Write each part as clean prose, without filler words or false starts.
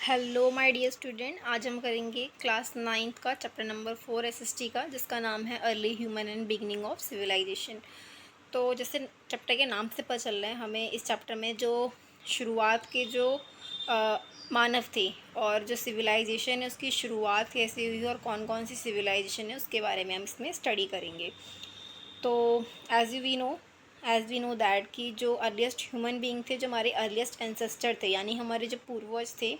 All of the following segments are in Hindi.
हेलो माय डियर स्टूडेंट, आज हम करेंगे क्लास 9th का चैप्टर नंबर 4 एसएसटी का, जिसका नाम है early human and beginning of civilization. तो जैसे चैप्टर के नाम से पता चल रहा है, हमें इस चैप्टर में जो शुरुआत के जो मानव थे और जो सिविलाइजेशन है उसकी शुरुआत कैसे हुई और कौन कौन सी सिविलाइजेशन है उसके बारे में हम इसमें स्टडी करेंगे। तो एज़ वी नो दैट कि जो अर्लीस्ट ह्यूमन बीइंग थे, जो हमारे अर्लीस्ट एंसेस्टर थे, यानी हमारे जो पूर्वज थे,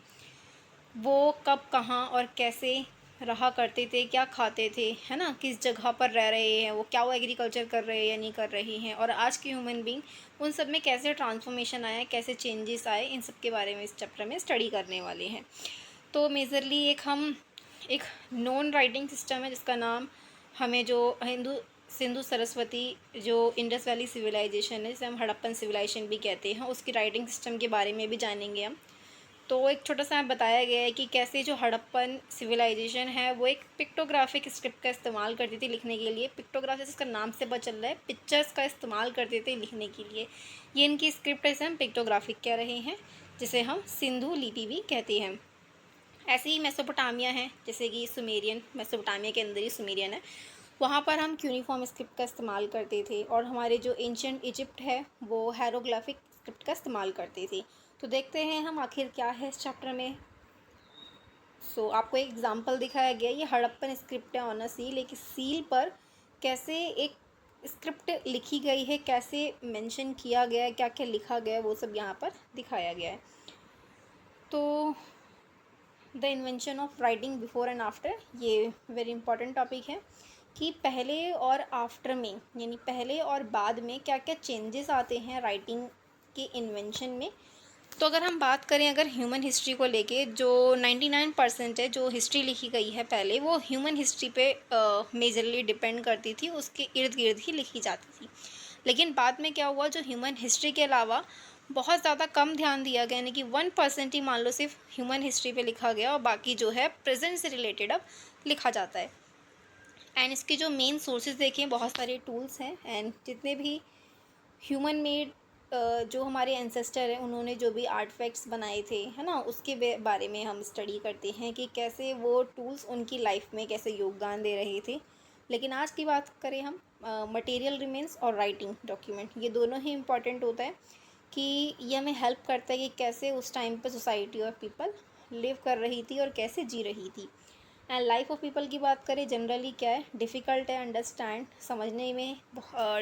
वो कब कहाँ और कैसे रहा करते थे, क्या खाते थे, है ना, किस जगह पर रह रहे हैं, वो क्या वो एग्रीकल्चर कर रहे हैं या नहीं कर रही हैं, और आज के ह्यूमन बीइंग उन सब में कैसे ट्रांसफॉर्मेशन आया, कैसे चेंजेस आए, इन सब के बारे में इस चैप्टर में स्टडी करने वाले हैं। तो मेजरली एक नॉन राइटिंग सिस्टम है जिसका नाम हमें जो सिंधु सरस्वती जो इंडस वैली सिविलाइजेशन है, जिसे हम हड़प्पन सिविलाइजेशन भी कहते हैं, उसकी राइटिंग सिस्टम के बारे में भी जानेंगे हम। तो एक छोटा सा बताया गया है कि कैसे जो हड़प्पन सिविलाइजेशन है वो एक पिक्टोग्राफिक स्क्रिप्ट का इस्तेमाल करती थी लिखने के लिए। पिक्टोग्राफी इसका नाम से पता चल रहा है, पिक्चर्स का इस्तेमाल करते थे लिखने के लिए। ये इनकी स्क्रिप्ट है, इसे हम पिक्टोग्राफिक कह रहे हैं, जिसे हम सिंधु लिपि भी कहते हैं। ऐसे ही मेसोपोटामिया है, जैसे कि सुमेरियन, मेसोपोटामिया के अंदर ही सुमेरियन है, वहाँ पर हम क्यूनिफॉर्म स्क्रिप्ट का इस्तेमाल करते थे। और हमारे जो एंशियंट इजिप्ट है वो हेरोग्राफिक स्क्रिप्ट का इस्तेमाल करते थे। तो देखते हैं हम आखिर क्या है इस चैप्टर में। आपको एक एग्जांपल दिखाया गया, ये हड़प्पन स्क्रिप्ट है ऑन अ सील। एक सील पर कैसे एक स्क्रिप्ट लिखी गई है, कैसे मेंशन किया गया है, क्या क्या लिखा गया है, वो सब यहाँ पर दिखाया गया है। तो the invention of writing before and after, ये वेरी इंपॉर्टेंट टॉपिक है कि पहले और आफ्टर में, यानी पहले और बाद में क्या क्या चेंजेस आते हैं राइटिंग के इन्वेंशन में। तो अगर हम बात करें अगर ह्यूमन हिस्ट्री को लेके, जो 99% है जो हिस्ट्री लिखी गई है पहले, वो ह्यूमन हिस्ट्री पे मेजरली डिपेंड करती थी, उसके इर्द गिर्द ही लिखी जाती थी। लेकिन बाद में क्या हुआ, जो ह्यूमन हिस्ट्री के अलावा बहुत ज़्यादा कम ध्यान दिया गया, यानी कि 1% ही मान लो सिर्फ ह्यूमन हिस्ट्री पे लिखा गया, और बाकी जो है प्रेजेंट से रिलेटेड अब लिखा जाता है। एंड इसके जो मेन सोर्सेज देखें, बहुत सारे टूल्स हैं, एंड जितने भी ह्यूमन मेड जो हमारे एंसेस्टर हैं उन्होंने जो भी आर्टफैक्ट्स बनाए थे, है ना, उसके बारे में हम स्टडी करते हैं कि कैसे वो टूल्स उनकी लाइफ में कैसे योगदान दे रहे थे। लेकिन आज की बात करें हम, मटेरियल रिमेन्स और राइटिंग डॉक्यूमेंट, ये दोनों ही इम्पॉर्टेंट होता है कि ये हमें हेल्प करता है कि कैसे उस टाइम पे सोसाइटी और पीपल लिव कर रही थी और कैसे जी रही थी। एंड लाइफ ऑफ पीपल की बात करें, जनरली क्या है, डिफ़िकल्ट है अंडरस्टैंड, समझने में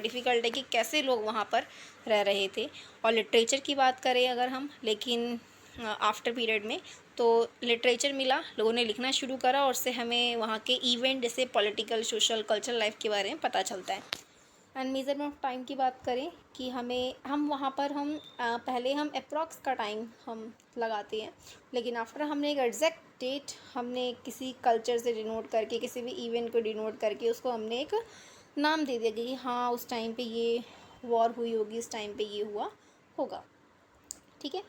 डिफ़िकल्ट है कि कैसे लोग वहाँ पर रह रहे थे। और लिटरेचर की बात करें अगर हम, लेकिन आफ्टर पीरियड में तो लिटरेचर मिला, लोगों ने लिखना शुरू करा, और उससे हमें वहाँ के इवेंट जैसे पॉलिटिकल, सोशल, कल्चरल लाइफ के बारे में पता चलता है। एंड मेज़रमेंट ऑफ टाइम की बात करें कि हम वहाँ पर पहले हम अप्रॉक्स का टाइम हम लगाते हैं, लेकिन आफ्टर हमने एक एग्जैक्ट डेट हमने किसी कल्चर से डिनोट करके, किसी भी इवेंट को डिनोट करके उसको हमने एक नाम दे दिया कि हाँ उस टाइम पे ये वॉर हुई होगी, इस टाइम पे ये हुआ होगा। ठीक है,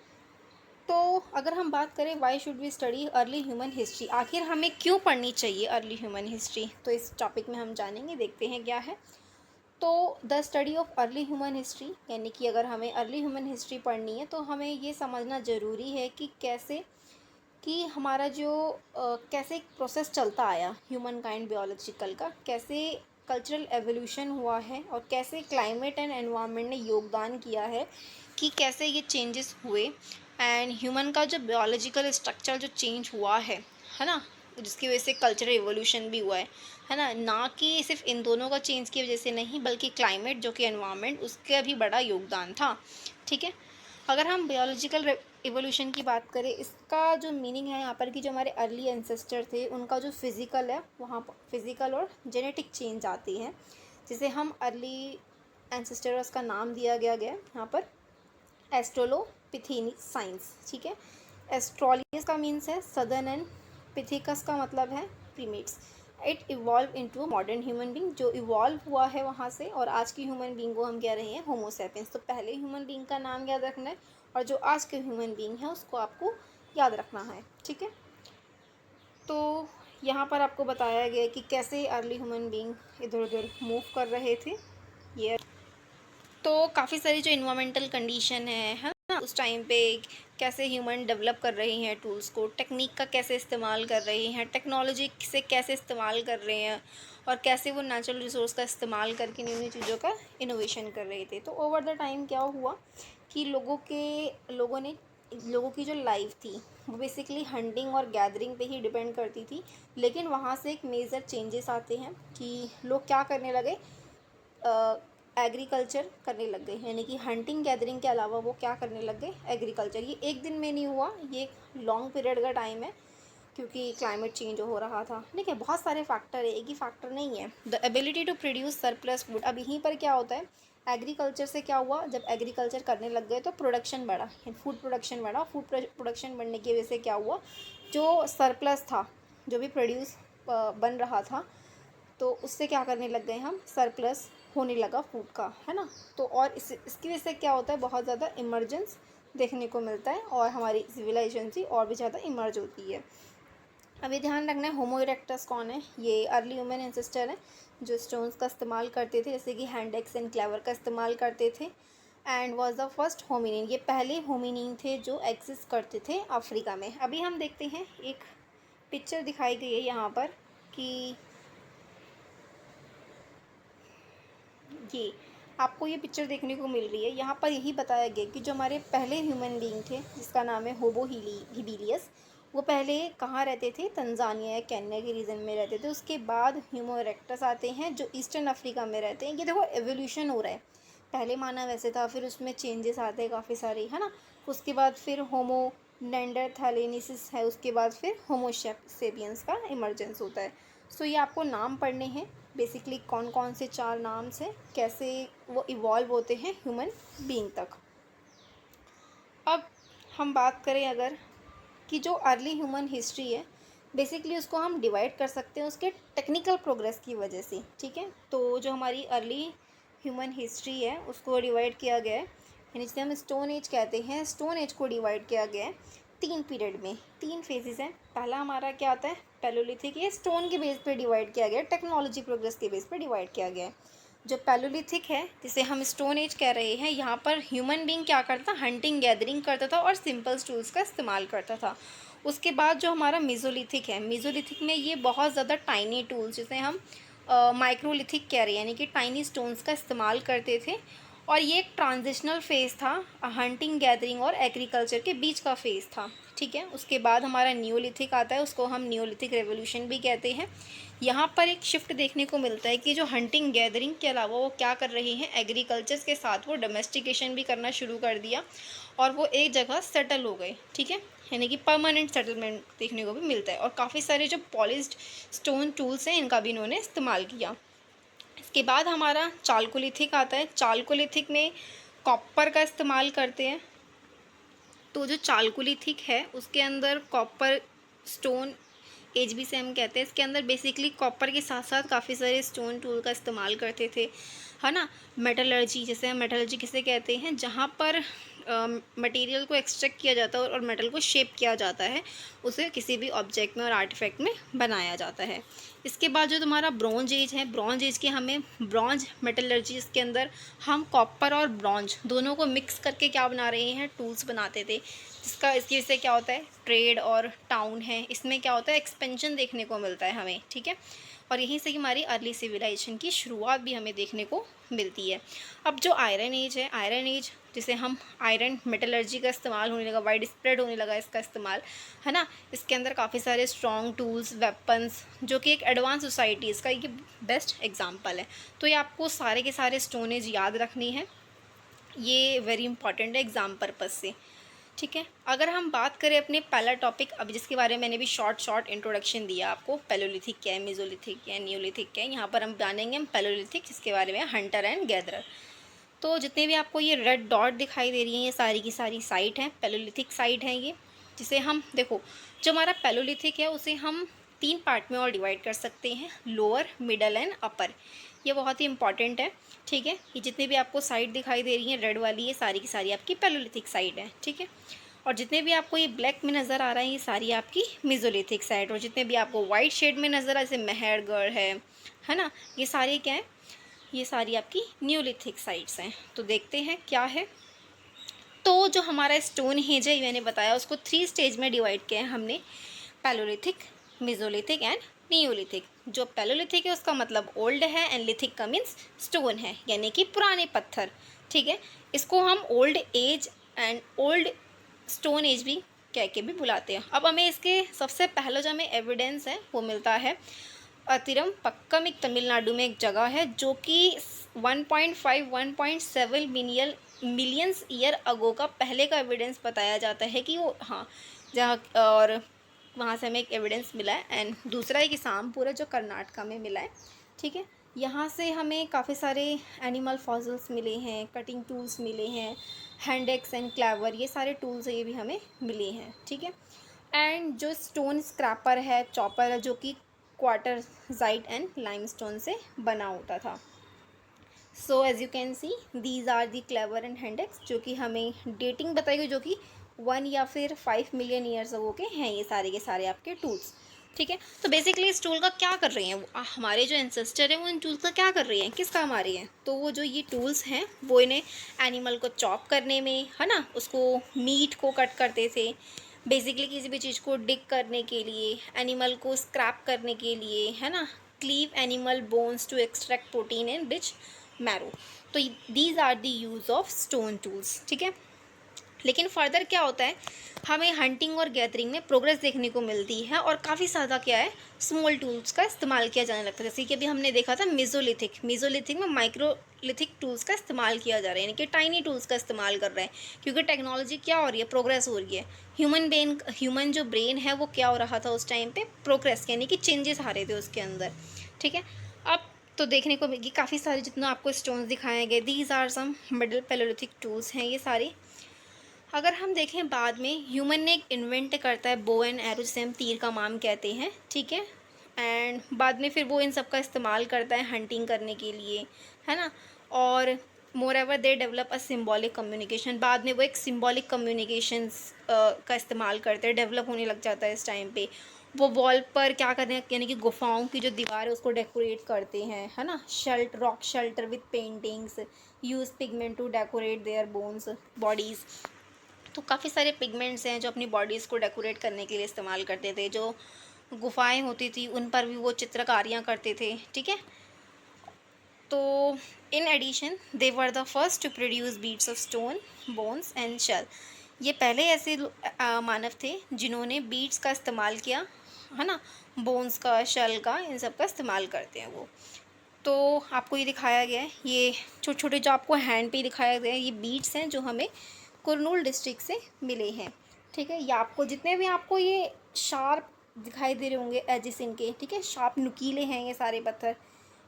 तो अगर हम बात करें why should we study early human history, आखिर हमें क्यों पढ़नी चाहिए अर्ली ह्यूमन हिस्ट्री, तो इस टॉपिक में हम जानेंगे, देखते हैं क्या है। तो the study of early human history, यानी कि अगर हमें अर्ली ह्यूमन हिस्ट्री पढ़नी है तो हमें ये समझना ज़रूरी है कि कैसे कि हमारा जो कैसे एक प्रोसेस चलता आया ह्यूमन काइंड बियोलॉजिकल का, कैसे कल्चरल एवोल्यूशन हुआ है, और कैसे क्लाइमेट एंड एनवायरनमेंट ने योगदान किया है कि कैसे ये चेंजेस हुए। एंड ह्यूमन का जो बियोलॉजिकल स्ट्रक्चर जो चेंज हुआ है ना, जिसकी वजह से कल्चरल एवोल्यूशन भी हुआ है ना कि सिर्फ इन दोनों का चेंज की वजह से नहीं, बल्कि क्लाइमेट जो कि एनवायरनमेंट, उसका भी बड़ा योगदान था। ठीक है, अगर हम बायोलॉजिकल इवोल्यूशन की बात करें, इसका जो मीनिंग है यहाँ पर कि जो हमारे अर्ली एंसेस्टर थे उनका जो फिज़िकल है, वहाँ पर फिज़िकल और जेनेटिक चेंज आती हैं, जिसे हम अर्ली एंसेस्टर, उसका नाम दिया गया यहाँ पर एस्ट्रोलोपिथेनी साइंस। ठीक है, एस्ट्रोलियस का मीन्स है सदर्न, एंड पिथिकस का मतलब है primates. It evolve into modern human being, जो इवॉल्व हुआ है वहाँ से, और आज की ह्यूमन बींग को हम कह रहे हैं होमोसेपियंस। तो पहले ह्यूमन बींग का नाम याद रखना है, और जो आज के ह्यूमन बींग है उसको आपको याद रखना है। ठीक है, तो यहाँ पर आपको बताया गया कि कैसे अर्ली ह्यूमन बींग इधर उधर मूव कर रहे थे। ये तो काफ़ी सारी जो इन्वायरमेंटल कंडीशन है ना उस टाइम पे कैसे ह्यूमन डेवलप कर रहे हैं टूल्स को, टेक्निक का कैसे इस्तेमाल कर रहे हैं, टेक्नोलॉजी से कैसे इस्तेमाल कर रहे हैं, और कैसे वो नेचुरल रिसोर्स का इस्तेमाल करके न्यू न्यू चीज़ों का इनोवेशन कर रहे थे। तो ओवर द टाइम क्या हुआ कि लोगों की जो लाइफ थी वो बेसिकली हंटिंग और गैदरिंग पे ही डिपेंड करती थी। लेकिन वहाँ से एक मेजर चेंजेस आते हैं कि लोग क्या करने लगे, एग्रीकल्चर करने लग गए, यानी कि हंटिंग गैदरिंग के अलावा वो क्या करने लग गए, एग्रीकल्चर। ये एक दिन में नहीं हुआ, ये एक लॉन्ग पीरियड का टाइम है, क्योंकि क्लाइमेट चेंज हो रहा था। ठीक है, बहुत सारे फैक्टर है, एक ही फैक्टर नहीं है। The ability to produce surplus food. अब यहीं पर क्या होता है, एग्रीकल्चर से क्या हुआ, जब एग्रीकल्चर करने लग गए तो प्रोडक्शन बढ़ा, फूड प्रोडक्शन बढ़ा। फूड प्रोडक्शन बढ़ने की वजह से क्या हुआ, जो सरप्लस था, जो भी प्रोड्यूस बन रहा था, तो उससे क्या करने लग गए हम, सरप्लस होने लगा फूड का, है ना। तो और इसकी वजह से क्या होता है, बहुत ज़्यादा इमरजेंस देखने को मिलता है और हमारी सिविलाइजेशन और भी ज़्यादा इमर्ज होती है। अभी ध्यान रखना है, होमो इरेक्टस कौन है, ये अर्ली ह्यूमन एंसेस्टर है जो स्टोन्स का इस्तेमाल करते थे, जैसे कि हैंड एक्स एंड क्लेवर का इस्तेमाल करते थे। And was the first hominin, ये पहले होमिनिन थे जो एग्जिस्ट करते थे अफ्रीका में। अभी हम देखते हैं, एक पिक्चर दिखाई गई है यहाँ पर कि ये आपको ये पिक्चर देखने को मिल रही है। यहाँ पर यही बताया गया कि जो हमारे पहले ह्यूमन बीइंग थे, जिसका नाम है होबो हिबिलियस, वो पहले कहाँ रहते थे, तंजानिया या केन्या के रीजन में रहते थे। उसके बाद ह्यूमो इरेक्टस आते हैं जो ईस्टर्न अफ्रीका में रहते हैं। ये देखो एवोल्यूशन हो रहा है, पहले मानव वैसे था, फिर उसमें चेंजेस आते हैं काफ़ी सारे, है ना। उसके बाद फिर होमो नेंडरथैलेनिसिस है, उसके बाद फिर होमो सेपियंस का इमरजेंस होता है। सो ये आपको नाम पढ़ने हैं बेसिकली, कौन कौन से 4 नाम से कैसे वो इवॉल्व होते हैं ह्यूमन बीइंग तक। अब हम बात करें अगर कि जो अर्ली ह्यूमन हिस्ट्री है, बेसिकली उसको हम डिवाइड कर सकते हैं उसके टेक्निकल प्रोग्रेस की वजह से। ठीक है, तो जो हमारी अर्ली ह्यूमन हिस्ट्री है उसको डिवाइड किया गया है, यानी जिसे हम स्टोन एज कहते हैं, स्टोन एज को डिवाइड किया गया है 3 पीरियड में, 3 फेजेस हैं। पहला हमारा क्या आता है, पैलोलिथिक, ये स्टोन के बेस पे डिवाइड किया गया है, टेक्नोलॉजी प्रोग्रेस के बेस पे डिवाइड किया गया है। जो पैलोलिथिक है, जिसे हम स्टोन एज कह रहे हैं, यहाँ पर ह्यूमन बीइंग क्या करता, हंटिंग गैदरिंग करता था और सिंपल टूल्स का इस्तेमाल करता था। उसके बाद जो हमारा मेसोलिथिक है, मेसोलिथिक में ये बहुत ज़्यादा टाइनी टूल्स, जिसे हम माइक्रोलिथिक कह रहे हैं, यानी कि टाइनी स्टोन्स का इस्तेमाल करते थे। और ये एक ट्रांजिशनल फेज़ था, हंटिंग गैदरिंग और एग्रीकल्चर के बीच का फेज़ था। ठीक है, उसके बाद हमारा नियोलिथिक आता है, उसको हम नियोलिथिक रेवोल्यूशन भी कहते हैं। यहाँ पर एक शिफ्ट देखने को मिलता है कि जो हंटिंग गैदरिंग के अलावा वो क्या कर रहे हैं, एग्रीकल्चर के साथ वो डोमेस्टिकेशन भी करना शुरू कर दिया और वो एक जगह सेटल हो गए। ठीक है, यानी कि परमानेंट सेटलमेंट देखने को भी मिलता है। और काफ़ी सारे जो पॉलिश्ड स्टोन टूल्स हैं इनका भी इन्होंने इस्तेमाल किया। इसके बाद हमारा चालकोलिथिक आता है। चालकोलिथिक में कॉपर का इस्तेमाल करते हैं। तो जो चालकोलिथिक है उसके अंदर कॉपर स्टोन एज भी से हम कहते हैं, इसके अंदर बेसिकली कॉपर के साथ साथ काफ़ी सारे स्टोन टूल का इस्तेमाल करते थे, है ना। मेटलर्जी, जैसे हम मेटलर्जी किसे कहते हैं, जहाँ पर मटेरियल को एक्सट्रैक्ट किया जाता है और मेटल को शेप किया जाता है, उसे किसी भी ऑब्जेक्ट में और आर्टिफैक्ट में बनाया जाता है। इसके बाद जो तुम्हारा ब्रॉन्ज एज है, ब्रॉन्ज एज के हमें ब्रॉन्ज मेटलर्जी, इसके अंदर हम कॉपर और ब्रॉन्ज दोनों को मिक्स करके क्या बना रहे हैं, टूल्स बनाते थे। इसकी वजह से क्या होता है, ट्रेड और टाउन है, इसमें क्या होता है, एक्सपेंशन देखने को मिलता है हमें। ठीक है, और यहीं से हमारी अर्ली सिविलाइजेशन की शुरुआत भी हमें देखने को मिलती है। अब जो आयरन एज है, आयरन एज जिसे हम आयरन मेटलर्जी का इस्तेमाल होने लगा, वाइड स्प्रेड होने लगा इसका इस्तेमाल, है ना। इसके अंदर काफ़ी सारे स्ट्रॉन्ग टूल्स, वेपन्स, जो कि एक एडवांस सोसाइटी, इसका ये बेस्ट एग्जांपल है। तो ये आपको सारे के सारे स्टोन एज याद रखनी है, ये वेरी इंपॉर्टेंट है एग्ज़ाम पर्पज़ से। ठीक है, अगर हम बात करें अपने पहला टॉपिक, अब जिसके बारे में मैंने भी शॉर्ट इंट्रोडक्शन दिया आपको, पैलोलिथिक क्या है, मेसोलिथिक क्या है, नियोलिथिक क्या है, यहाँ पर हम जानेंगे हम पैलोलिथिक, जिसके बारे में हंटर एंड गैदरर। तो जितने भी आपको ये रेड डॉट दिखाई दे रही हैं, ये सारी की सारी साइट हैं, पैलोलिथिक साइट हैं ये, जिसे हम देखो, जो हमारा पैलोलिथिक है उसे हम 3 पार्ट में और डिवाइड कर सकते हैं, लोअर, मिडल एंड अपर। ये बहुत ही इंपॉर्टेंट है। ठीक है, ये जितने भी आपको साइट दिखाई दे रही हैं रेड वाली, ये सारी की सारी आपकी पैलोलिथिक साइट है। ठीक है, और जितने भी आपको ये ब्लैक में नज़र आ रहा है ये सारी आपकी मेसोलिथिक साइट, और जितने भी आपको वाइट शेड में नज़र आ रहा है, जैसे मेहरगढ़ है ना, ये सारी क्या है, ये सारी आपकी न्यूलिथिक साइट्स हैं। तो देखते हैं क्या है। तो जो हमारा स्टोन हेज है, मैंने बताया उसको 3 स्टेज में डिवाइड किया है हमने, पैलोलिथिक, मेसोलिथिक एंड नियोलिथिक। जो पैलोलिथिक है उसका मतलब ओल्ड है, एंड लिथिक का मीन्स स्टोन है, यानी कि पुराने पत्थर। ठीक है, इसको हम old age and old stone age भी कह के भी बुलाते हैं। अब हमें इसके सबसे पहला जो हमें एविडेंस है वो मिलता है अतिरम पक्कम, एक तमिलनाडु में एक जगह है जो कि 1.7 मिलियंस ईयर अगो का पहले का एविडेंस बताया जाता है कि वो, हाँ, जहाँ, और वहाँ से हमें एक एविडेंस मिला है। एंड दूसरा एक इसामपुर जो कर्नाटका में मिला है। ठीक है, यहाँ से हमें काफ़ी सारे एनिमल फॉसिल्स मिले हैं, कटिंग टूल्स मिले हैं, हैंड एक्स एंड क्लैवर, ये सारे टूल्स ये भी हमें मिले हैं। ठीक है, एंड जो स्टोन स्क्रैपर है, चॉपर है, जो कि क्वार्टरजाइट एंड लाइमस्टोन से बना होता था। So as you can see these are the cleaver and hand axe, जो कि हमें डेटिंग बताएगी, जो कि 1 या फिर 5 मिलियन ईयर्स अगो के हैं ये सारे के सारे आपके टूल्स। ठीक है, तो बेसिकली इस टूल का क्या कर रहे हैं हमारे जो एंसेस्टर हैं, वो इन टूल्स का क्या कर रहे हैं, किस काम आ रही हैं। तो वो जो ये टूल्स हैं वो इन्हें एनिमल को चॉप करने में, है ना, उसको मीट को कट करते थे, बेसिकली किसी भी चीज़ को डिग करने के लिए, एनिमल को स्क्रैप करने के लिए, है ना, cleave animal bones to extract protein and rich marrow. तो these are the use of stone tools. ठीक है, लेकिन फर्दर क्या होता है, हमें हंटिंग और गैदरिंग में प्रोग्रेस देखने को मिलती है, और काफ़ी ज़्यादा क्या है, स्मॉल टूल्स का इस्तेमाल किया जाने लगता है। जैसे कि अभी हमने देखा था मेसोलिथिक में माइक्रोलिथिक टूल्स का इस्तेमाल किया जा रहा है, यानी कि टाइनी टूल्स का इस्तेमाल कर रहे हैं, क्योंकि टेक्नोलॉजी क्या हो रही है, प्रोग्रेस हो रही है। ह्यूमन जो ब्रेन है वो क्या हो रहा था उस टाइम पे, प्रोग्रेस, यानी कि चेंजेस आ रहे थे उसके अंदर। ठीक है, अब तो देखने को मिलेगी काफ़ी सारे, जितना आपको स्टोन्स दिखाए गए, these are some middle palaeolithic tools हैं ये सारे। अगर हम देखें बाद में ह्यूमन ने एक इन्वेंट करता है बो एंड एरो, जिसे हम तीर का माम कहते हैं। ठीक है, एंड बाद में फिर वो इन सब का इस्तेमाल करता है हंटिंग करने के लिए, है ना, और moreover they develop a symbolic communication. बाद में वो एक सिम्बॉलिक कम्युनिकेशंस का इस्तेमाल करते हैं, डेवलप होने लग जाता है इस टाइम पे। वो वॉल पर क्या करते हैं, यानी कि गुफाओं की जो दीवार है उसको डेकोरेट करते हैं, है ना, rock shelter with paintings, use pigment to decorate their bones bodies. तो काफ़ी सारे पिगमेंट्स हैं जो अपनी बॉडीज़ को डेकोरेट करने के लिए इस्तेमाल करते थे। जो गुफाएं होती थी उन पर भी वो चित्रकारियाँ करते थे। ठीक है, तो in addition they were the first to produce beads of stone, bones and shell. ये पहले ऐसे मानव थे जिन्होंने बीड्स का इस्तेमाल किया, है ना, बोन्स का, शेल का, इन सब का इस्तेमाल करते हैं वो। तो आपको ये दिखाया गया है, ये छोटे छोटे जो आपको हैंड पे दिखाया गया है, ये बीड्स हैं जो हमें कुरनूल डिस्ट्रिक्ट से मिले हैं। ठीक है, ये आपको जितने भी आपको ये शार्प दिखाई दे रहे होंगे एजिस इनके, ठीक है, शार्प नुकीले हैं ये सारे पत्थर।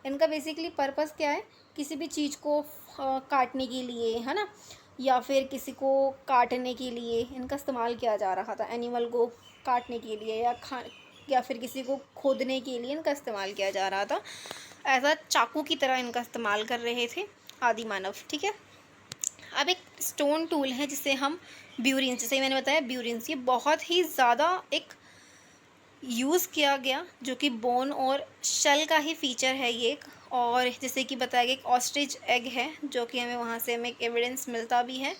इनका बेसिकली पर्पस क्या है, किसी भी चीज़ को काटने के लिए, है ना, या फिर किसी को काटने के लिए इनका इस्तेमाल किया जा रहा था, एनिमल को काटने के लिए या फिर किसी को खोदने के लिए इनका इस्तेमाल किया जा रहा था। ऐसा चाकू की तरह इनका इस्तेमाल कर रहे थे आदि मानव। ठीक है, अब एक स्टोन टूल है जिसे हम ब्यूरिन्स, जैसे मैंने बताया ब्यूरिन्स, ये बहुत ही ज़्यादा एक यूज़ किया गया, जो कि बोन और शेल का ही फीचर है ये एक। और जैसे कि बताया गया एक ऑस्ट्रिच एग है, जो कि हमें हमें एक एविडेंस मिलता भी है।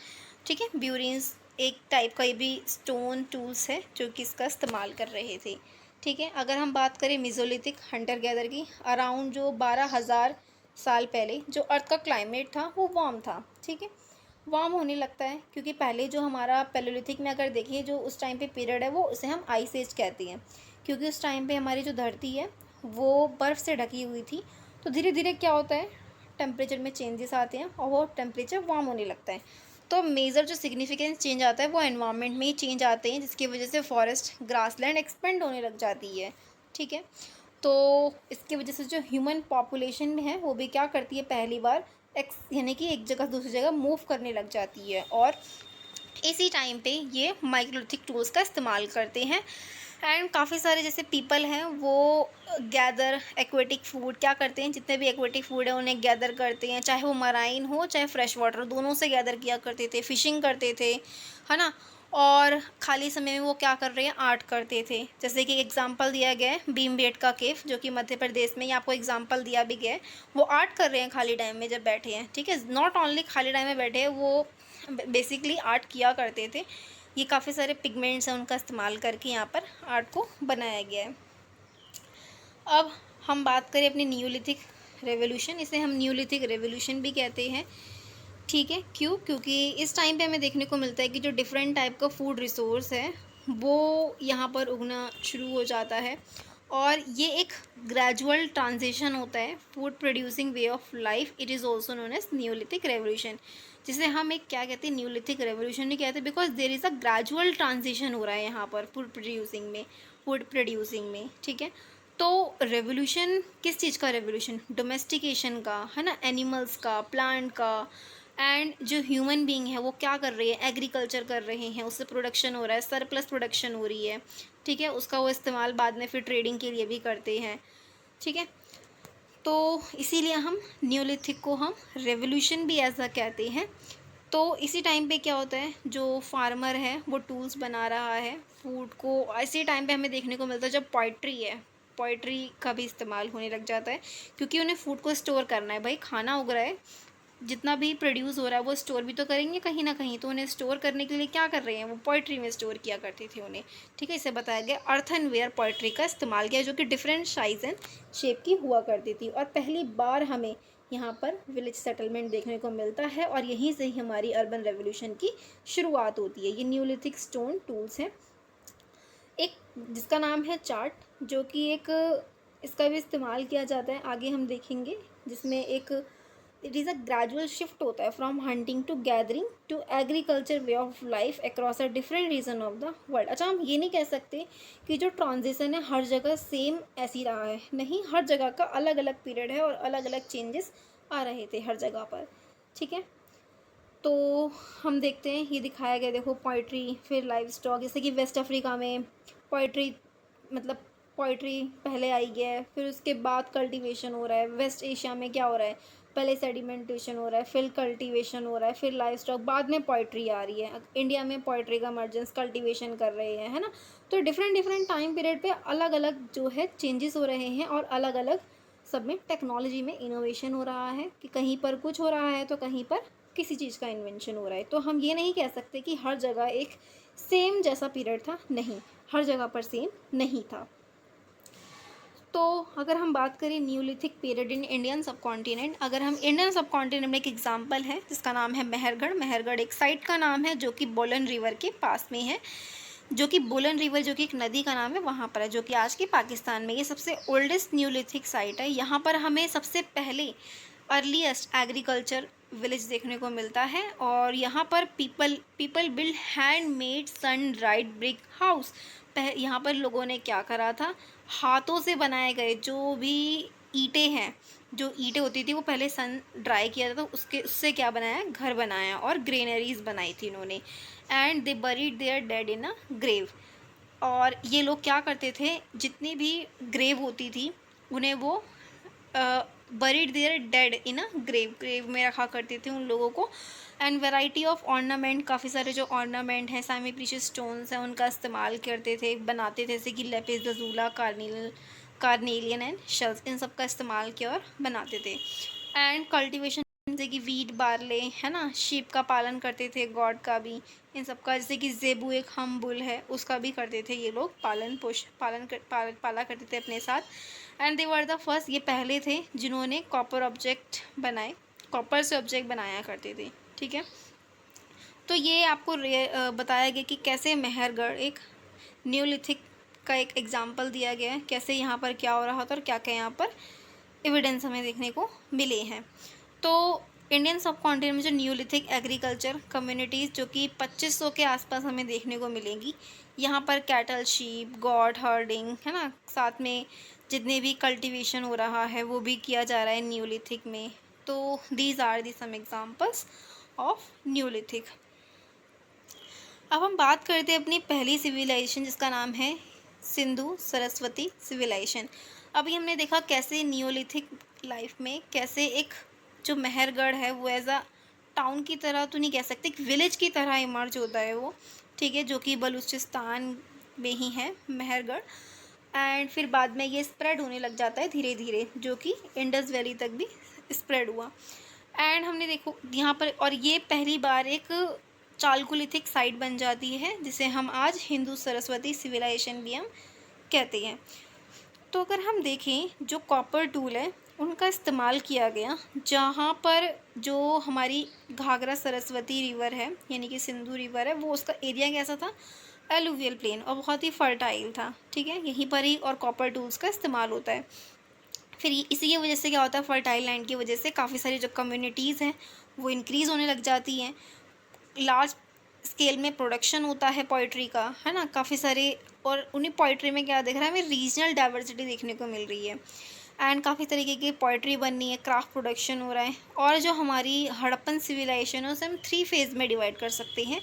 ठीक है, ब्यूरिन्स एक टाइप का ये भी स्टोन टूल्स है जो कि इसका इस्तेमाल कर रहे थे। ठीक है, अगर हम बात करें मेसोलिथिक हंटर गैदर की, अराउंड जो 12,000 साल पहले जो अर्थ का क्लाइमेट था वो वार्म था। ठीक है, वार्म होने लगता है क्योंकि पहले जो हमारा पैलोलिथिक में अगर देखिए जो उस टाइम पे पीरियड है वो उसे हम आइस एज कहते हैं, क्योंकि उस टाइम पे हमारी जो धरती है वो बर्फ़ से ढकी हुई थी। तो धीरे धीरे क्या होता है, टेम्परेचर में चेंजेस आते हैं और वो टेम्परेचर वार्म होने लगता है। तो मेजर जो सिग्निफिकेंस चेंज आता है वो एनवायरनमेंट में ही चेंज आते हैं, जिसकी वजह से फॉरेस्ट ग्रासलैंड एक्सपेंड होने लग जाती है। ठीक है, तो इसकी वजह से जो ह्यूमन पॉपुलेशन है वो भी क्या करती है, पहली बार यानी कि एक जगह से दूसरी जगह मूव करने लग जाती है, और इसी टाइम पे ये माइक्रोलिथिक टूल्स का इस्तेमाल करते हैं। एंड काफ़ी सारे जैसे पीपल हैं वो गैदर एक्वेटिक फूड क्या करते हैं, जितने भी एक्वेटिक फूड है उन्हें गैदर करते हैं, चाहे वो मराइन हो चाहे फ्रेश वाटर, दोनों से गैदर किया करते थे, फिशिंग करते थे, है ना, और खाली समय में वो क्या कर रहे हैं, आर्ट करते थे। जैसे कि एग्जांपल दिया गया है भीमबेटका केव, जो कि मध्य प्रदेश में, ये आपको एग्जांपल दिया भी गया है। वो आर्ट कर रहे हैं खाली टाइम में जब बैठे हैं। ठीक है, नॉट ओनली खाली टाइम में बैठे हैं, वो बेसिकली आर्ट किया करते थे। ये काफ़ी सारे पिगमेंट्स हैं, उनका इस्तेमाल करके यहाँ पर आर्ट को बनाया गया है। अब हम बात करें अपनी न्यूलिथिक रेवोल्यूशन, इसे हम न्यूलिथिक रेवोल्यूशन भी कहते हैं। ठीक है, क्यों? क्योंकि इस टाइम पे हमें देखने को मिलता है कि जो डिफरेंट टाइप का फूड रिसोर्स है वो यहाँ पर उगना शुरू हो जाता है, और ये एक ग्रेजुअल ट्रांजिशन होता है food producing way of life. It is also known as neolithic revolution, जिसे हम एक क्या कहते हैं, न्यूलिथिक रेवोल्यूशन नहीं कहते, because there is a gradual transition हो रहा है यहाँ पर फूड प्रोड्यूसिंग में। ठीक है, तो रेवोल्यूशन किस चीज़ का रेवोल्यूशन? डोमेस्टिकेशन का, है ना, एनिमल्स का, प्लांट का, एंड जो ह्यूमन बीइंग है वो क्या कर रही है, एग्रीकल्चर कर रहे हैं, उससे प्रोडक्शन हो रहा है, सरप्लस प्रोडक्शन हो रही है। ठीक है, उसका वो इस्तेमाल बाद में फिर ट्रेडिंग के लिए भी करते हैं। ठीक है, तो इसीलिए हम न्यूलिथिक को हम रेवोल्यूशन भी ऐसा कहते हैं। तो इसी टाइम पे क्या होता है, जो फार्मर है वो टूल्स बना रहा है फूड को। इसी टाइम पे हमें देखने को मिलता है जब पोइट्री है, पोइट्री का भी इस्तेमाल होने लग जाता है, क्योंकि उन्हें फूड को स्टोर करना है। भाई खाना उग रहा है, जितना भी प्रोड्यूस हो रहा है वो स्टोर भी तो करेंगे कहीं ना कहीं, तो उन्हें स्टोर करने के लिए क्या कर रहे हैं, वो पोइट्री में स्टोर किया करते थे उन्हें। ठीक है, इसे बताया गया अर्थनवेयर पोइट्री का इस्तेमाल किया, जो कि डिफरेंट साइज एंड शेप की हुआ करती थी। और पहली बार हमें यहाँ पर विलेज सेटलमेंट देखने को मिलता है, और यहीं से ही हमारी अर्बन रेवोल्यूशन की शुरुआत होती है। ये न्यूलिथिक स्टोन टूल्स हैं, एक जिसका नाम है चार्ट, जो कि एक इसका भी इस्तेमाल किया जाता है, आगे हम देखेंगे, जिसमें एक it is a gradual shift होता है from hunting to gathering to agriculture way of life across a different region of the world. अच्छा, हम ये नहीं कह सकते कि जो ट्रांजिशन है हर जगह सेम ऐसी रहा है, नहीं, हर जगह का अलग अलग पीरियड है और अलग अलग चेंजेस आ रहे थे हर जगह पर। ठीक है, तो हम देखते हैं, ये दिखाया गया, देखो पोइट्री, फिर लाइव स्टॉक, जैसे कि वेस्ट अफ्रीका में पोइट्री, मतलब पोइट्री पहले आई है, फिर उसके बाद कल्टीवेशन हो रहा है। वेस्ट एशिया में क्या हो रहा है, पहले सेडिमेंटेशन हो रहा है, फिर कल्टीवेशन हो रहा है, फिर लाइव स्टॉक, बाद में पोइट्री आ रही है। इंडिया में पोइट्री का मर्जेंस कल्टीवेशन कर रहे हैं, है ना। तो डिफरेंट डिफरेंट टाइम पीरियड पे अलग अलग जो है चेंजेस हो रहे हैं, और अलग अलग सब में टेक्नोलॉजी में इनोवेशन हो रहा है, कि कहीं पर कुछ हो रहा है तो कहीं पर किसी चीज़ का इन्वेंशन हो रहा है। तो हम ये नहीं कह सकते कि हर जगह एक सेम जैसा पीरियड था, नहीं, हर जगह पर सेम नहीं था। तो अगर हम बात करें न्यूलिथिक पीरियड इन इंडियन सब कॉन्टिनेंट, अगर हम इंडियन सब कॉन्टिनेंट में एक एग्जांपल है जिसका नाम है मेहरगढ़। मेहरगढ़ एक साइट का नाम है जो कि बोलन रिवर के पास में है, जो कि बोलन रिवर जो कि एक नदी का नाम है वहाँ पर है, जो कि आज के पाकिस्तान में। ये सबसे ओल्डेस्ट न्यूलिथिक साइट है। यहाँ पर हमें सबसे पहले अर्लीस्ट एग्रीकल्चर विलेज देखने को मिलता है, और यहाँ पर people build handmade sun dried brick house. यहाँ पर लोगों ने क्या करा था, हाथों से बनाए गए जो भी ईंटें हैं, जो ईंटें होती थी वो पहले सन ड्राई किया जाता था, उसके उससे क्या बनाया, घर बनाया, और ग्रेनरीज बनाई थी इन्होंने। And they buried their dead in a grave. और ये लोग क्या करते थे, जितनी भी ग्रेव होती थी उन्हें वो buried their dead in a grave में रखा करते थे उन लोगों को। एंड वैरायटी ऑफ ऑर्नामेंट, काफ़ी सारे जो ऑर्नामेंट हैं, सेमी प्रीशियस स्टोन्स हैं, उनका इस्तेमाल करते थे, बनाते थे, जैसे कि लेपिस लज़ूला, कार्नेलियन एंड शेल्स, इन सब का इस्तेमाल किया और बनाते थे। एंड कल्टीवेशन, जैसे कि वीट, बार्ले, है ना, शीप का पालन करते थे, गॉड का भी, इन सब का, जैसे कि जेबू एक हम बुल है उसका भी करते थे ये लोग, पाला करते थे अपने साथ। And they were the first, ये पहले थे जिन्होंने कॉपर ऑब्जेक्ट बनाए, कॉपर से ऑब्जेक्ट बनाया करते थे। ठीक है, तो ये आपको बताया गया कि कैसे मेहरगढ़ एक न्यूलिथिक का एक एग्जाम्पल दिया गया है, कैसे यहाँ पर क्या हो रहा था और क्या क्या यहाँ पर एविडेंस हमें देखने को मिले हैं। तो इंडियन सब कॉन्टिनेंट में जो न्यूलिथिक एग्रीकल्चर कम्युनिटीज़ जो कि 2500 के आसपास हमें देखने को मिलेंगी, यहाँ पर कैटल, शीप, गॉड हर्डिंग, है ना, साथ में जितने भी कल्टीवेशन हो रहा है वो भी किया जा रहा है न्यूलिथिक में। तो these are the some examples of neolithic. अब हम बात करते हैं अपनी पहली सिविलाइजेशन, जिसका नाम है सिंधु सरस्वती सिविलाइजेशन। अभी हमने देखा कैसे न्यूलिथिक लाइफ में कैसे एक जो मेहरगढ़ है वो एज अ टाउन की तरह तो नहीं कह सकते, एक विलेज की तरह इमर्ज होता है वो। ठीक है, जो कि बलूचिस्तान में ही है मेहरगढ़। एंड फिर बाद में ये स्प्रेड होने लग जाता है धीरे धीरे, जो कि इंडस वैली तक भी स्प्रेड हुआ। एंड हमने देखो यहाँ पर, और ये पहली बार एक चालकोलिथिक साइट बन जाती है जिसे हम आज हिंदू सरस्वती सिविलाइजेशन भी हम कहते हैं। तो अगर हम देखें जो कॉपर टूल है उनका इस्तेमाल किया गया, जहाँ पर जो हमारी घाघरा सरस्वती रिवर है यानी कि सिंधु रिवर है, वो उसका एरिया कैसा था, एलुवियल प्लेन, और बहुत ही फर्टाइल था। ठीक है, यहीं पर ही और कॉपर टूल्स का इस्तेमाल होता है। फिर इसी की वजह से क्या होता है, फर्टाइल लैंड की वजह से काफ़ी सारी जो कम्युनिटीज़ हैं वो इंक्रीज़ होने लग जाती हैं। लार्ज स्केल में प्रोडक्शन होता है पोइट्री का, है ना, काफ़ी सारे। और उन्हीं पोइट्री में क्या दिख रहा है, हमें रीजनल डाइवर्सिटी देखने को मिल रही है एंड काफ़ी तरीके की पोइट्री बननी है, क्राफ्ट प्रोडक्शन हो रहा है। और जो हमारी हड़प्पन सिविलाइजेशन है उसे हम 3 फेज़ में डिवाइड कर सकते हैं।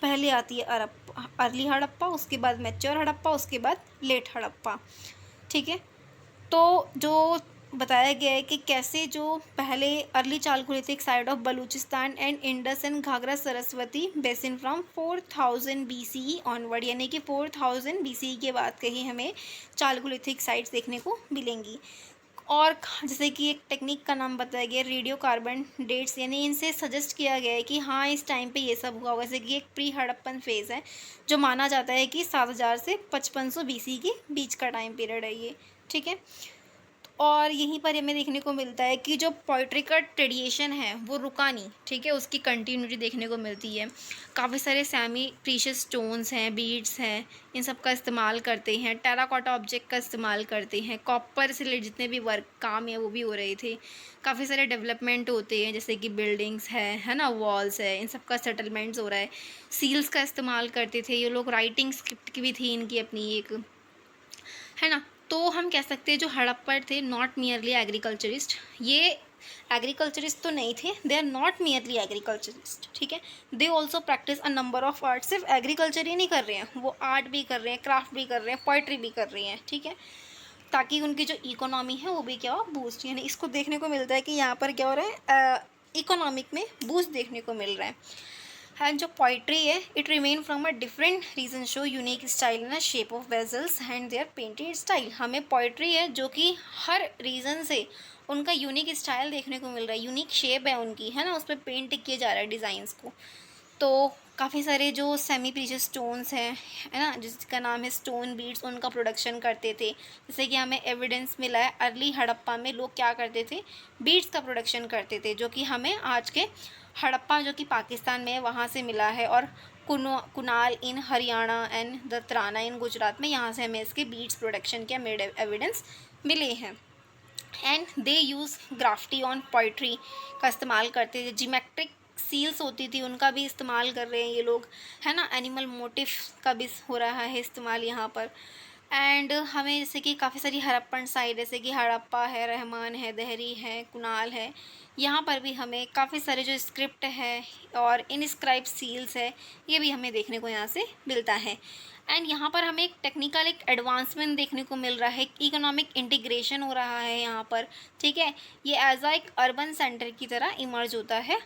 पहले आती है अर्ली हड़प्पा, उसके बाद मैच्योर हड़प्पा, उसके बाद लेट हड़प्पा। ठीक है, तो जो बताया गया है कि कैसे जो पहले early chalcolithic side of Baluchistan and Indus and Ghaghara Saraswati basin from 4000 BCE onward, यानी कि 4000 BCE के बाद कहीं हमें चालकोलिथिक साइट्स देखने को मिलेंगी। और जैसे कि एक टेक्निक का नाम बताया गया रेडियो कार्बन डेट्स, यानी इनसे सजेस्ट किया गया है कि हाँ इस टाइम पे ये सब हुआ। वैसे कि एक प्री हड़प्पन फेज़ है जो माना जाता है कि 7000 से 5500 BC के बीच का टाइम पीरियड है ये। ठीक है, और यहीं पर हमें देखने को मिलता है कि जो पोइट्री का ट्रेडिशन है वो रुका नहीं। ठीक है, उसकी कंटिन्यूटी देखने को मिलती है। काफ़ी सारे सेमी प्रीशियस स्टोन्स हैं, बीड्स हैं, इन सब का इस्तेमाल करते हैं। टेराकोटा ऑब्जेक्ट का इस्तेमाल करते हैं। कॉपर से रिलेटेड जितने भी वर्क काम है वो भी हो रहे थे। काफ़ी सारे डेवलपमेंट होते हैं जैसे कि बिल्डिंग्स है ना, वॉल्स है, इन सब का सेटलमेंट्स हो रहा है। सील्स का इस्तेमाल करते थे ये लोग। राइटिंग स्क्रिप्ट की भी थी इनकी अपनी एक, है ना। तो हम कह सकते हैं जो हड़प्पर थे नॉट मियरली एग्रीकल्चरिस्ट, ये एग्रीकल्चरिस्ट तो नहीं थे, they are not merely agriculturist. ठीक है, they also practice a number of art. सिर्फ एग्रीकल्चर ही नहीं कर रहे हैं, वो आर्ट भी कर रहे हैं, क्राफ्ट भी कर रहे हैं, पोइट्री भी कर रही हैं। ठीक है, ताकि उनकी जो इकोनॉमी है वो भी क्या हो, बूस्ट। यानी इसको देखने को मिलता है कि यहाँ पर क्या हो रहा है, इकोनॉमिक में बूस्ट देखने को मिल रहा है। एंड जो पोइट्री है it remain from a different region show unique style in shape of vessels and their painted style. हमें पोइट्री है जो कि हर रीज़न से उनका यूनिक स्टाइल देखने को मिल रहा है, यूनिक शेप है उनकी, है ना, उस पर पेंट किया जा रहा है डिज़ाइंस को। तो काफ़ी सारे जो सेमी प्रीशियस स्टोन्स हैं, है ना, जिसका नाम है स्टोन बीड्स, उनका प्रोडक्शन करते थे। जैसे कि हमें एविडेंस मिला है अर्ली हड़प्पा में लोग क्या करते थे, बीड्स का प्रोडक्शन करते थे, जो कि हमें आज के हड़प्पा जो कि पाकिस्तान में है वहाँ से मिला है। और Kunal in Haryana and Datrana in Gujarat में, यहाँ से हमें इसके बीड्स प्रोडक्शन के मेड एविडेंस मिले हैं। And they use graffiti on pottery का इस्तेमाल करते थे। जिमेट्रिक सील्स होती थी उनका भी इस्तेमाल कर रहे हैं ये लोग, है ना। एनिमल मोटिव का भी हो रहा है इस्तेमाल यहाँ पर। एंड हमें जैसे कि काफ़ी सारी हड़प्पन साइट जैसे कि हड़प्पा है, रहमान है, दहरी है, कुनाल है, यहाँ पर भी हमें काफ़ी सारे जो स्क्रिप्ट है और इनस्क्राइब सील्स है ये भी हमें देखने को यहाँ से मिलता है। एंड यहाँ पर हमें एक टेक्निकल एक एडवांसमेंट देखने को मिल रहा है, इकोनॉमिक इंटीग्रेशन हो रहा है यहाँ पर। ठीक है, ये एज आ एक अर्बन सेंटर की तरह इमर्ज होता है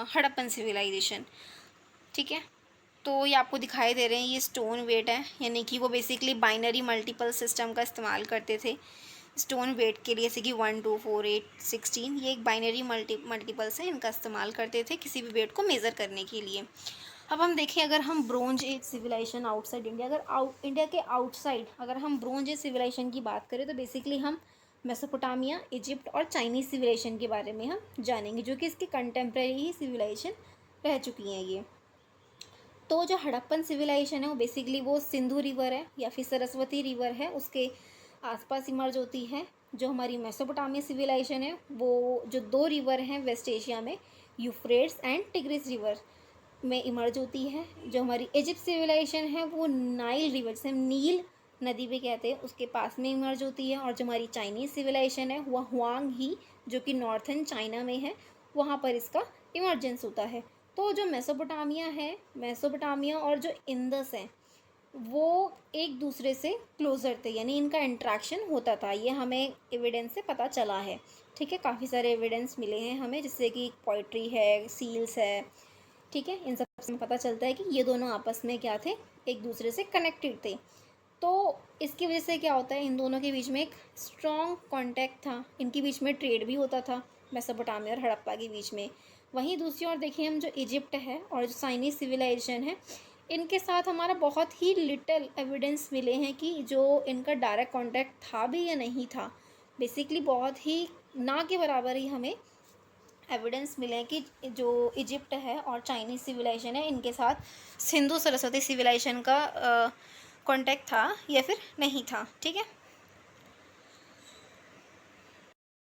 हड़प्पन सिविलाइजेशन। ठीक है, तो ये आपको दिखाई दे रहे हैं, ये स्टोन वेट है, यानी कि वो बेसिकली बाइनरी मल्टीपल सिस्टम का इस्तेमाल करते थे स्टोन वेट के लिए, जैसे कि 1 2 4 8 16, ये एक बाइनरी मल्टीपल्स है, इनका इस्तेमाल करते थे किसी भी वेट को मेज़र करने के लिए। अब हम देखें, अगर हम bronze age civilization outside India, अगर इंडिया के आउटसाइड अगर हम ब्रोंज एज सिविलाइजेशन की बात करें तो बेसिकली हम मेसोपोटामिया, इजिप्ट और चाइनीज़ सिविलाइजेशन के बारे में हम जानेंगे, जो कि इसके कंटेम्प्रेरी ही सिविलाइजेशन रह चुकी हैं ये। तो जो हड़प्पन सिविलाइजेशन है वो बेसिकली वो सिंधु रिवर है या फिर सरस्वती रिवर है उसके आसपास इमर्ज होती है। जो हमारी मेसोपोटामिया सिविलाइजेशन है वो जो 2 रिवर हैं वेस्ट एशिया में, यूफ्रेट्स एंड टिग्रिस रिवर में इमर्ज होती है। जो हमारी इजिप्ट सिविलाइजेशन है वो नाइल रिवर, जिसे हम नील नदी भी कहते हैं, उसके पास में इमर्ज होती है। और जो हमारी चाइनीज़ सिविलाइजेशन है वह हुआंग ही, जो कि नॉर्थन चाइना में है, वहाँ पर इसका इमर्जेंस होता है। तो जो मेसोपोटामिया है, मेसोपोटामिया और जो इंदस हैं वो एक दूसरे से क्लोज़र थे, यानी इनका इंट्रैक्शन होता था, ये हमें एविडेंस से पता चला है। ठीक है, काफ़ी सारे एविडेंस मिले हैं हमें, जैसे कि पोइट्री है, सील्स है। ठीक है, इन सब से पता चलता है कि ये दोनों आपस में क्या थे, एक दूसरे से कनेक्टेड थे। तो इसकी वजह से क्या होता है, इन दोनों के बीच में एक स्ट्रॉन्ग कॉन्टैक्ट था, इनके बीच में ट्रेड भी होता था, मेसोपोटामिया और हड़प्पा के बीच में। वहीं दूसरी ओर देखें हम, जो इजिप्ट है और जो चाइनीज़ सिविलाइजेशन है, इनके साथ हमारा बहुत ही लिटिल एविडेंस मिले हैं कि जो इनका डायरेक्ट कांटेक्ट था भी या नहीं था। बेसिकली बहुत ही ना के बराबर ही हमें एविडेंस मिले हैं कि जो इजिप्ट है और चाइनीज़ सिविलाइजेशन है, इनके साथ सिंधु सरस्वती सिविलाइजेशन का कांटेक्ट था या फिर नहीं था। ठीक है।